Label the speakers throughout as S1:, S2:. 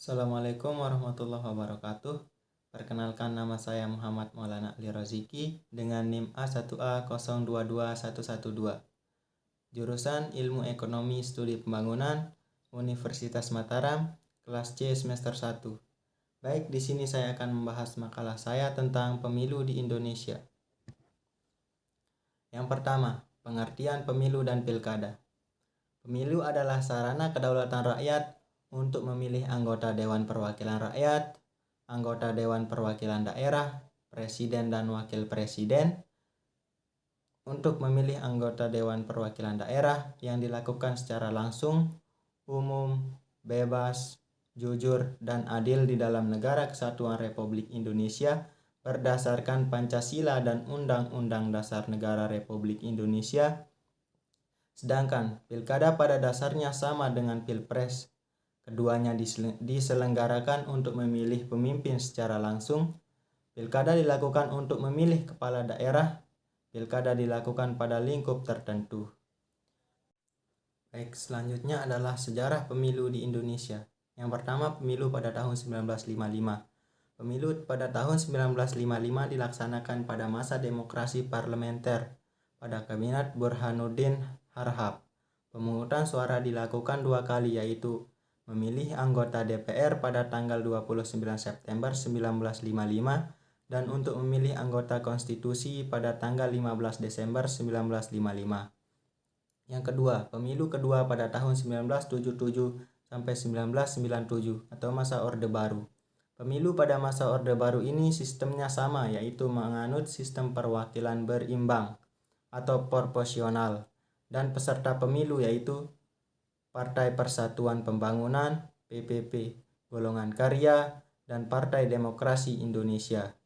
S1: Assalamualaikum warahmatullahi wabarakatuh. Perkenalkan, nama saya Muhammad Maulana Ali Roziki dengan NIM A1A022112. Jurusan Ilmu Ekonomi Studi Pembangunan, Universitas Mataram, kelas C semester 1. Baik, di sini saya akan membahas makalah saya tentang pemilu di Indonesia. Yang pertama, pengertian pemilu dan pilkada. Pemilu adalah sarana kedaulatan rakyat untuk memilih anggota Dewan Perwakilan Rakyat, anggota Dewan Perwakilan Daerah, Presiden dan Wakil Presiden. Untuk memilih anggota Dewan Perwakilan Daerah yang dilakukan secara langsung, umum, bebas, jujur, dan adil di dalam Negara Kesatuan Republik Indonesia berdasarkan Pancasila dan Undang-Undang Dasar Negara Republik Indonesia. Sedangkan pilkada pada dasarnya sama dengan pilpres. Keduanya diselenggarakan untuk memilih pemimpin secara langsung. Pilkada dilakukan untuk memilih kepala daerah. Pilkada dilakukan pada lingkup tertentu. Baik, selanjutnya adalah sejarah pemilu di Indonesia. Yang pertama, pemilu pada tahun 1955. Pemilu pada tahun 1955 dilaksanakan pada masa demokrasi parlementer pada Kabinet Burhanuddin Harahap. Pemungutan suara dilakukan 2 kali, yaitu memilih anggota DPR pada tanggal 29 September 1955 dan untuk memilih anggota konstitusi pada tanggal 15 Desember 1955. Yang kedua, pemilu kedua pada tahun 1977 sampai 1997 atau masa Orde Baru. Pemilu pada masa Orde Baru ini sistemnya sama, yaitu menganut sistem perwakilan berimbang atau proporsional, dan peserta pemilu yaitu Partai Persatuan Pembangunan (PPP), Golongan Karya, dan Partai Demokrasi Indonesia.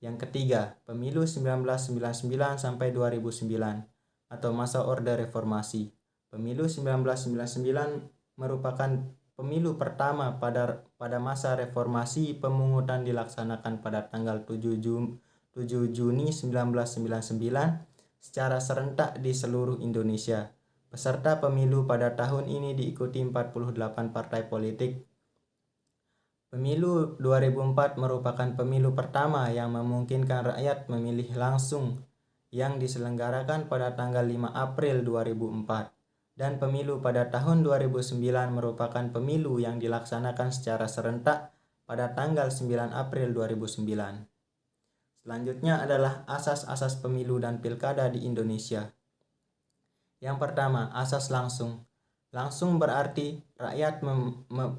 S1: Yang ketiga, pemilu 1999 sampai 2009 atau masa Orde Reformasi. Pemilu 1999 merupakan pemilu pertama pada masa reformasi. Pemungutan dilaksanakan pada tanggal 7 Juni 1999 secara serentak di seluruh Indonesia. Peserta pemilu pada tahun ini diikuti 48 partai politik. Pemilu 2004 merupakan pemilu pertama yang memungkinkan rakyat memilih langsung, yang diselenggarakan pada tanggal 5 April 2004. Dan pemilu pada tahun 2009 merupakan pemilu yang dilaksanakan secara serentak pada tanggal 9 April 2009. Selanjutnya adalah asas-asas pemilu dan pilkada di Indonesia. Yang pertama, asas langsung. Langsung berarti rakyat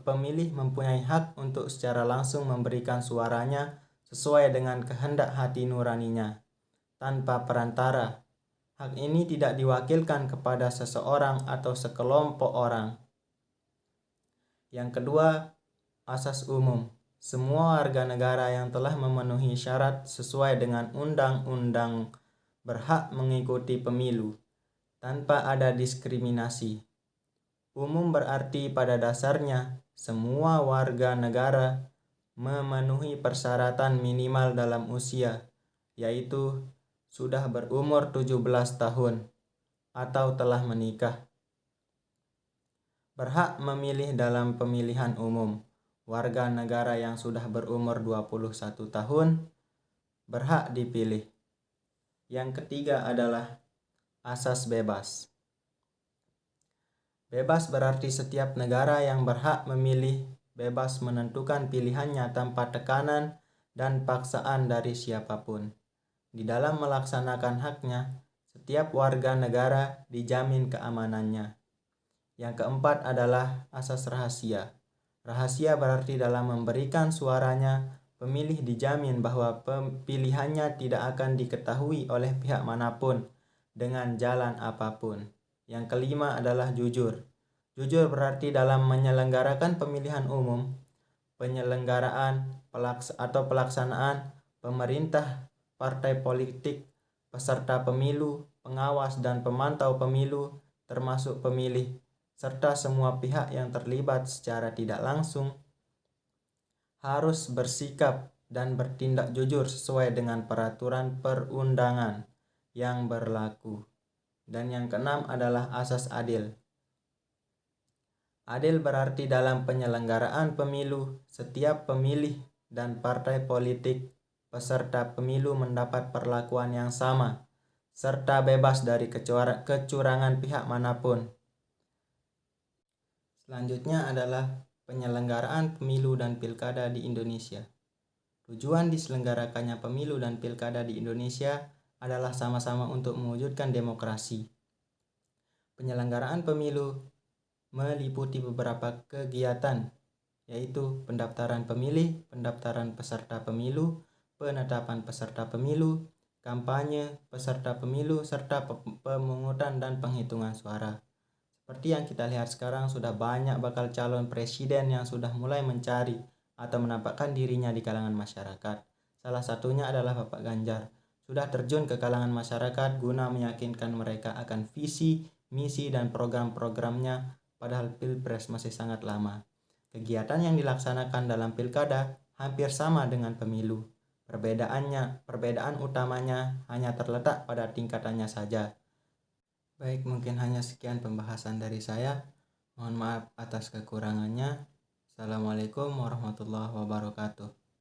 S1: pemilih mempunyai hak untuk secara langsung memberikan suaranya sesuai dengan kehendak hati nuraninya, tanpa perantara. Hak ini tidak diwakilkan kepada seseorang atau sekelompok orang. Yang kedua, asas umum. Semua warga negara yang telah memenuhi syarat sesuai dengan undang-undang berhak mengikuti pemilu, tanpa ada diskriminasi. Umum berarti pada dasarnya semua warga negara memenuhi persyaratan minimal dalam usia, yaitu sudah berumur 17 tahun atau telah menikah. Berhak memilih dalam pemilihan umum. Warga negara yang sudah berumur 21 tahun berhak dipilih. Yang ketiga adalah asas bebas. Bebas berarti setiap negara yang berhak memilih bebas menentukan pilihannya tanpa tekanan dan paksaan dari siapapun. Di dalam melaksanakan haknya, setiap warga negara dijamin keamanannya. Yang keempat adalah asas rahasia. Rahasia berarti dalam memberikan suaranya, pemilih dijamin bahwa pilihannya tidak akan diketahui oleh pihak manapun dengan jalan apapun. Yang kelima adalah jujur. Jujur berarti dalam menyelenggarakan pemilihan umum, penyelenggaraan atau pelaksanaan, pemerintah, partai politik, peserta pemilu, pengawas dan pemantau pemilu, termasuk pemilih, serta semua pihak yang terlibat secara tidak langsung, harus bersikap dan bertindak jujur sesuai dengan peraturan perundangan yang berlaku. Dan yang keenam adalah asas adil. Adil berarti dalam penyelenggaraan pemilu, setiap pemilih dan partai politik peserta pemilu mendapat perlakuan yang sama, serta bebas dari kecurangan pihak manapun. Selanjutnya adalah penyelenggaraan pemilu dan pilkada di Indonesia. Tujuan diselenggarakannya pemilu dan pilkada di Indonesia adalah sama-sama untuk mewujudkan demokrasi. Penyelenggaraan pemilu meliputi beberapa kegiatan, yaitu pendaftaran pemilih, pendaftaran peserta pemilu, penetapan peserta pemilu, kampanye peserta pemilu, serta pemungutan dan penghitungan suara. Seperti yang kita lihat sekarang, sudah banyak bakal calon presiden yang sudah mulai mencari atau menampakkan dirinya di kalangan masyarakat. Salah satunya adalah Bapak Ganjar. Sudah terjun ke kalangan masyarakat guna meyakinkan mereka akan visi, misi, dan program-programnya, padahal Pilpres masih sangat lama. Kegiatan yang dilaksanakan dalam pilkada hampir sama dengan pemilu. Perbedaan utamanya hanya terletak pada tingkatannya saja. Baik, mungkin hanya sekian pembahasan dari saya. Mohon maaf atas kekurangannya. Assalamualaikum warahmatullahi wabarakatuh.